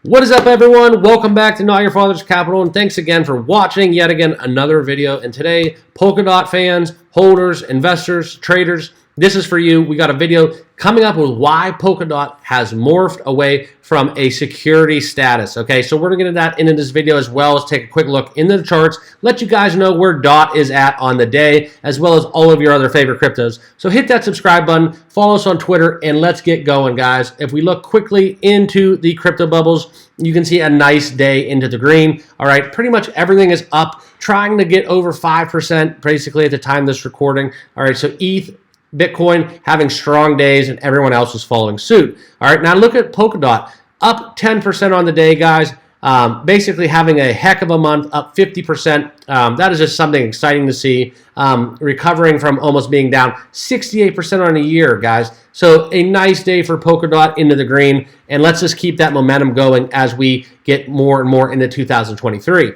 What is up, everyone? Welcome back to Not Your Father's Capital, and thanks again for watching yet again another video. And today, Polkadot fans, holders, investors, traders, this is for you. We got a video coming up with why Polkadot has morphed away from a security status. Okay, so we're going to get into that into this video as well as take a quick look into the charts, let you guys know where DOT is at on the day, as well as all of your other favorite cryptos. So hit that subscribe button, follow us on Twitter, and let's get going, guys. If we look quickly into the crypto bubbles, you can see a nice day into the green. All right, pretty much everything is up, trying to get over 5% basically at the time of this recording. All right, so ETH, Bitcoin having strong days, and everyone else is following suit. All right, now look at Polkadot, up 10% on the day, guys. Basically having a heck of a month, up 50%. That is just something exciting to see. Recovering from almost being down 68% on a year, guys. So a nice day for Polkadot into the green, and let's just keep that momentum going as we get more and more into 2023.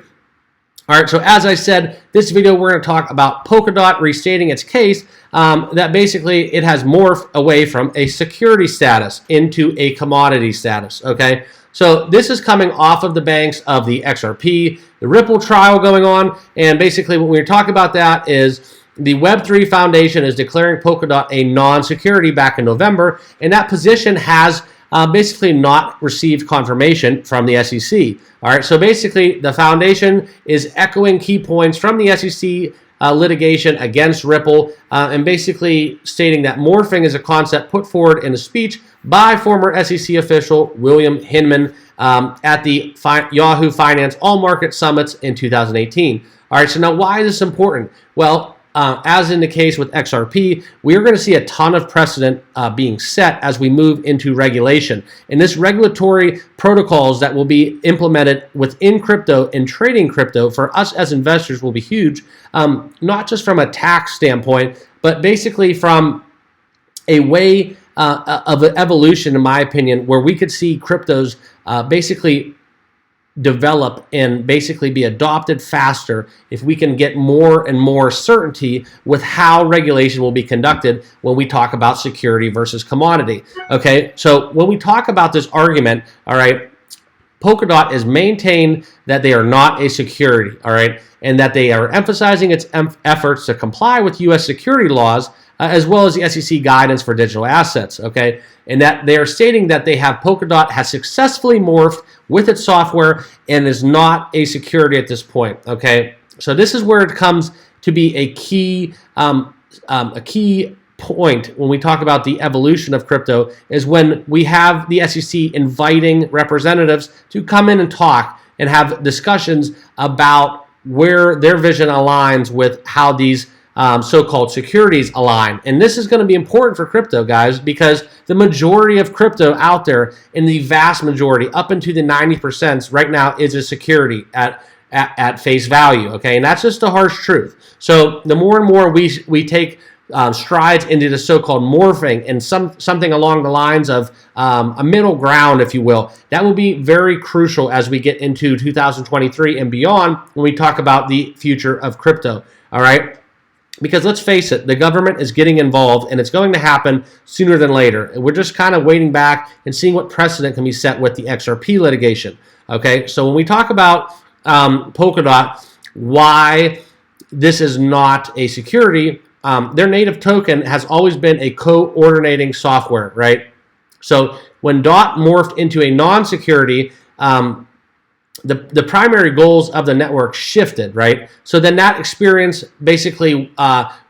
All right, so as I said, this video we're going to talk about Polkadot restating its case that basically it has morphed away from a security status into a commodity status, okay? So this is coming off of the banks of the XRP, the Ripple trial going on, and basically what we're talking about that is the Web3 Foundation is declaring Polkadot a non-security back in November, and that position has basically not received confirmation from the SEC. All right, so basically the foundation is echoing key points from the SEC litigation against Ripple and basically stating that morphing is a concept put forward in a speech by former SEC official William Hinman at the Yahoo Finance All Market Summits in 2018. All right, so now why is this important? Well, as in the case with XRP, we are going to see a ton of precedent being set as we move into regulation. And this regulatory protocols that will be implemented within crypto and trading crypto for us as investors will be huge, not just from a tax standpoint, but basically from a way of evolution, in my opinion, where we could see cryptos basically develop and basically be adopted faster if we can get more and more certainty with how regulation will be conducted when we talk about security versus commodity. Okay, so when we talk about this argument, all right, Polkadot is maintained that they are not a security, all right, and that they are emphasizing its efforts to comply with U.S. security laws as well as the SEC guidance for digital assets, okay? And that they are stating that they have Polkadot has successfully morphed with its software and is not a security at this point, okay? So this is where it comes to be a key point when we talk about the evolution of crypto is when we have the SEC inviting representatives to come in and talk and have discussions about where their vision aligns with how these so-called securities align. And this is going to be important for crypto, guys, because the majority of crypto out there, in the vast majority, up into the 90% right now, is a security at face value, okay? And that's just the harsh truth. So the more and more we take strides into the so-called morphing and something along the lines of a middle ground, if you will, that will be very crucial as we get into 2023 and beyond when we talk about the future of crypto, all right? Because let's face it, the government is getting involved, and it's going to happen sooner than later. And we're just kind of waiting back and seeing what precedent can be set with the XRP litigation. Okay, so when we talk about Polkadot, why this is not a security, their native token has always been a coordinating software, right? So when DOT morphed into a non-security, the primary goals of the network shifted, right? So then that experience basically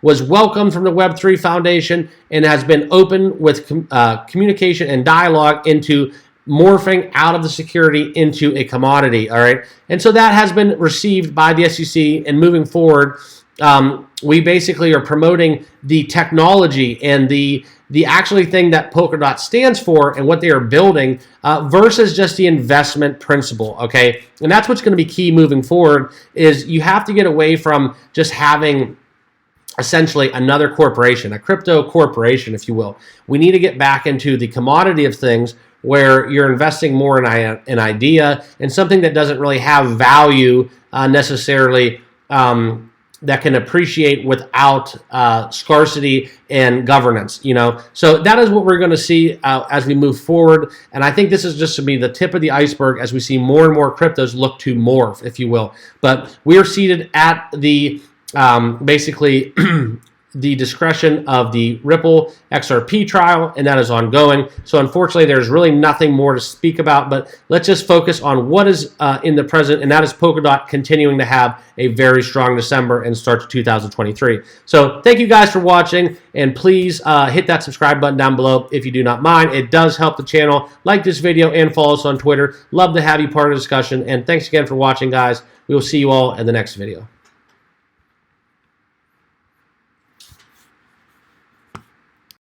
was welcomed from the Web3 Foundation and has been open with communication and dialogue into morphing out of the security into a commodity, all right? And so that has been received by the SEC, and moving forward, we basically are promoting the technology and the actually thing that Polkadot stands for and what they are building versus just the investment principle, okay? And that's what's going to be key moving forward is you have to get away from just having essentially another corporation, a crypto corporation, if you will. We need to get back into the commodity of things where you're investing more in an idea and something that doesn't really have value necessarily that can appreciate without scarcity and governance, So that is what we're going to see as we move forward. And I think this is just to be the tip of the iceberg as we see more and more cryptos look to morph, if you will. But we are seated at the basically the discretion of the Ripple XRP trial, and that is ongoing. So unfortunately, there's really nothing more to speak about, but let's just focus on what is in the present, and that is Polkadot continuing to have a very strong December and start to 2023. So thank you guys for watching, and please hit that subscribe button down below if you do not mind. It does help the channel. Like this video and follow us on Twitter. Love to have you part of the discussion, and thanks again for watching, guys. We will see you all in the next video.